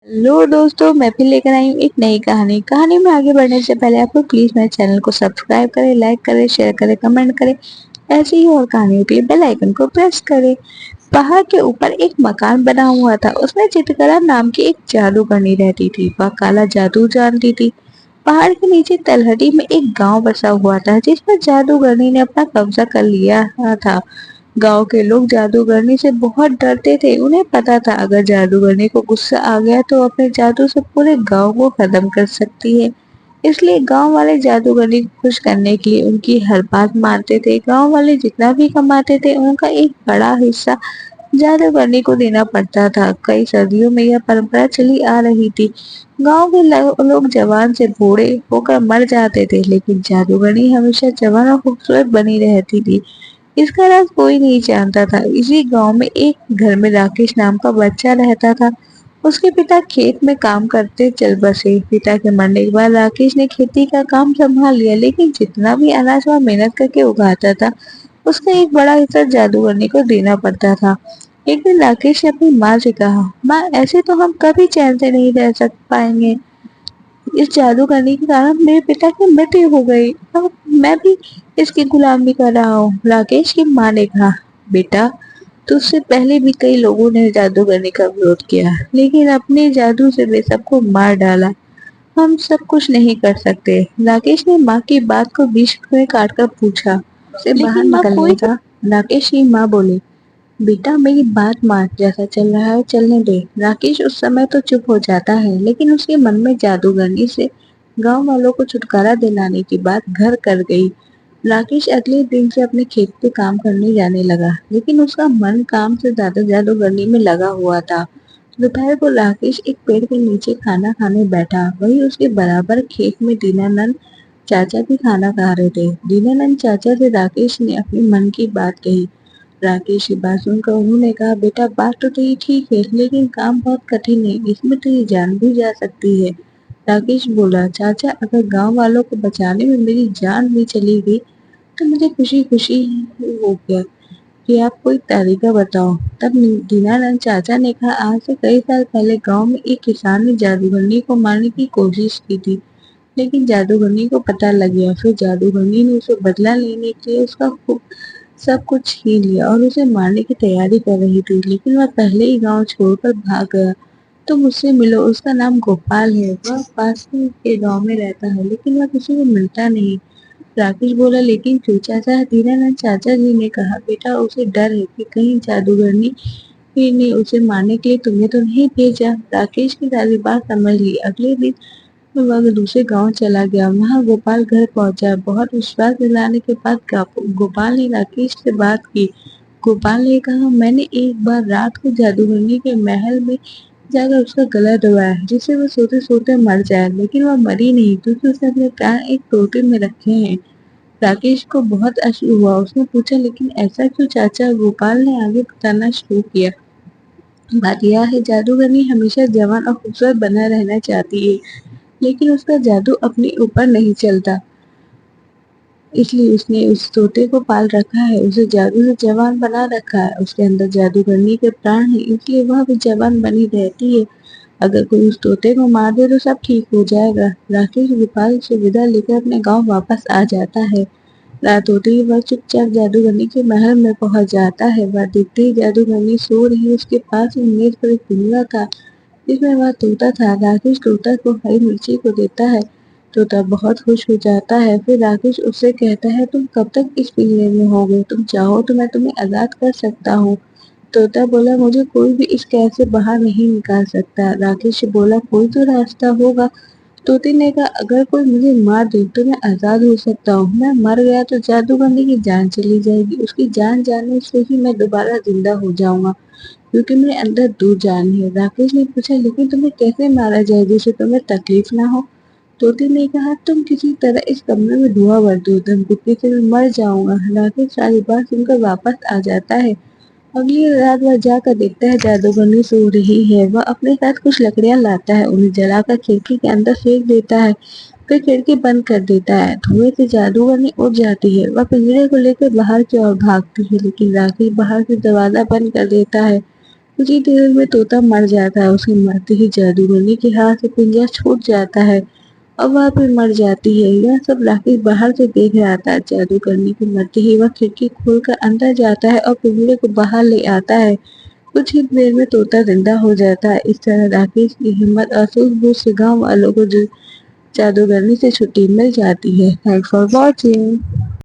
Hello दोस्तों, मैं फिर लेकर आई हूँ एक नई कहानी में आगे बढ़ने से पहले आप लोग प्लीज मेरे चैनल को सब्सक्राइब करें, लाइक करें, शेयर करें, कमेंट करें। ऐसे ही और कहानियों के लिए बेल आइकन को प्रेस करें। पहाड़ के ऊपर एक मकान बना हुआ था। उसमें चित्रकला नाम की एक जादूगरनी रहती थी। वह काला जादू जानती थी। पहाड़ के नीचे तलहटी में एक गांव बसा हुआ था, जिसमें जादूगरनी ने अपना कब्जा कर लिया था। गांव के लोग जादूगरनी से बहुत डरते थे। उन्हें पता था अगर जादूगरनी को गुस्सा आ गया तो अपने जादू से पूरे गांव को खत्म कर सकती है। इसलिए गांव वाले जादूगरनी को खुश करने के लिए उनकी हर बात मानते थे। गांव वाले जितना भी कमाते थे उनका एक बड़ा हिस्सा जादूगरनी को देना पड़ता था। कई सदियों में यह परंपरा चली आ रही थी। गांव के लोग जवान से बूढ़े होकर मर जाते थे, लेकिन जादूगरनी हमेशा जवान और खूबसूरत बनी रहती थी। इसका राज कोई नहीं जानता था। इसी गांव में एक घर में राकेश नाम का बच्चा रहता था। उसके पिता खेत में काम करते चल बसे। पिता के मरने के बाद राकेश ने खेती का काम संभाल लिया, लेकिन जितना भी अनाज वह मेहनत करके उगाता था, उसका एक बड़ा हिस्सा जादूगरनी को देना पड़ता था। एक दिन राकेश ने अपनी माँ से कहा, माँ, ऐसे तो हम कभी चैन से नहीं रह सक पाएंगे। इस जादू करने के कारण मेरे पिता की मृत्यु हो गई। अब मैं भी इसकी गुलामी कर रहा हूँ। राकेश की माँ ने कहा, बेटा, तुझसे पहले भी कई लोगों ने जादू करने का विरोध किया, लेकिन अपने जादू से वे सबको मार डाला। हम सब कुछ नहीं कर सकते। राकेश ने माँ की बात को बीच में काटकर पूछा, से बाहर निकलने का। राकेश की माँ बोली, बेटा, मेरी बात मान, जैसा चल रहा है चलने दे। राकेश उस समय तो चुप हो जाता है, लेकिन उसके मन में जादूगरनी से गांव वालों को छुटकारा दिलाने की बात घर कर गई। राकेश अगले दिन से अपने खेत पे काम करने जाने लगा, लेकिन उसका मन काम से ज्यादा जादूगरनी में लगा हुआ था। दोपहर को राकेश एक पेड़ के नीचे खाना खाने बैठा। वही उसके बराबर खेत में दीनानंद चाचा भी खाना खा रहे थे। दीनानंद चाचा से राकेश ने अपने मन की बात कही। राकेश की बात सुनकर उन्होंने कहा, बेटा, बात तो तेरी ठीक है, लेकिन काम बहुत कठिन है, इसमें तेरी जान भी जा सकती है। राकेश बोला, चाचा, अगर गांव वालों को बचाने में मेरी जान भी चली गई तो मुझे खुशी खुशी हो गया। कि आप कोई तरीका बताओ। तब दीनानंद चाचा ने कहा, आज से कई साल पहले गांव में एक किसान ने जादूगरनी को मारने की कोशिश की थी, लेकिन जादूगरनी को पता लग गया। फिर जादूगरनी ने उसे बदला लेने के लिए उसका सब कुछ छीन लिया और उसे मारने की तैयारी कर रही थी, लेकिन वह पहले ही गांव छोड़कर भाग गया। तो मुझसे मिलो, उसका नाम गोपाल है। वह पास ही के गांव में रहता है, लेकिन वह किसी को मिलता नहीं। राकेश बोला, लेकिन क्यों चाचा? दीनानंद चाचा जी ने कहा, बेटा, उसे डर है कि कहीं जादूगरनी ने उसे मारने के लिए तुम्हें तो नहीं भेजा। राकेश की सारी बात समझ ली। अगले दिन वह दूसरे गांव चला गया। वहां गोपाल घर पहुंचा। बहुत विश्वास दिलाने के बाद गोपाल ने राकेश से बात की। गोपाल ने कहा, मैंने एक बार रात को जादूगरनी के महल में जाकर उसका गला दबाया, जिससे वो सोते सोते मर जाए, लेकिन वह मरी नहीं, क्योंकि उसने अपने प्राण एक टोटे में रखे हैं। राकेश को बहुत अश्रु हुआ। उसने पूछा, लेकिन ऐसा क्यों चाचा? गोपाल ने आगे बताना शुरू किया। बात यह है, जादूगरनी हमेशा जवान और खूबसूरत बना रहना चाहती है, लेकिन उसका जादू अपने ऊपर नहीं चलता। इसलिए उसने उस तोते को पाल रखा है, उसे जादू से जवान बना रखा है। उसके अंदर जादूगरनी के प्राण है, इसलिए वह भी जवान बनी रहती है। अगर कोई उस तोते को मार दे तो सब ठीक हो जाएगा। राकेश गोपाल से विदा लेकर अपने गांव वापस आ जाता है। रात होते ही वह चुपचाप जादूगरनी के महल में पहुंच जाता है। वह देखते ही जादूगरनी सो रही। उसके पास ही मेज पर एक पिंजरा था, जिसमें वह तोता था। राकेश तोता को हरी मिर्ची को देता है। तोता बहुत खुश हो जाता है। फिर राकेश उससे कहता है, तुम कब तक इस पिंजरे में होगे? तुम चाहो तो मैं तुम्हें आजाद कर सकता हूँ। तोता बोला, मुझे कोई भी इस कैद से बाहर नहीं निकाल सकता। राकेश बोला, कोई तो रास्ता होगा। तोते ने कहा, अगर कोई मुझे मार दे तो मैं आजाद हो सकता हूँ। मैं मर गया तो जादूगरनी की जान चली जाएगी। उसकी जान जाने से ही मैं दोबारा जिंदा हो जाऊंगा, क्योंकि मेरे अंदर दो जान है। राकेश ने पूछा, लेकिन तुम्हें कैसे मारा जाए जिससे तुम्हें तकलीफ ना हो? तोते ने कहा, तुम किसी तरह इस कमरे में धुआं भर दो, धमकी से मैं मर जाऊंगा। राकेश सारी बात सुनकर वापस आ जाता है। अगली रात वह जाकर देखता है जादूगरनी सो रही है। वह अपने साथ कुछ लकड़ियां लाता है, उन्हें जलाकर खिड़की के अंदर फेंक देता है। फिर खिड़की बंद कर देता है। धुएं से जादूगरनी उड़ जाती है। वह पिंजरे को लेकर बाहर की ओर भागती है, लेकिन राकेश बाहर से दरवाजा बंद कर देता है। کچھ ہی دیر میں طوطا مر جاتا ہے، اسے مرتے ہی جادوگرنی کے ہاتھ سے پنجرا چھوٹ جاتا ہے اور وہ پھر مر جاتی ہے۔ یہ سب راکش باہر سے دیکھ رہا تھا۔ جادوگرنی کے مرتے ہی وہ کھڑکی کھول کر اندر جاتا ہے اور پنجرے کو باہر لے آتا ہے۔ کچھ ہی دیر میں طوطا زندہ ہو جاتا ہے۔ اس طرح راکش کی ہمت اور سوجھ بوجھ سے گاؤں والوں کو جادوگرنی سے چھٹی مل جاتی ہے۔ Thanks for watching.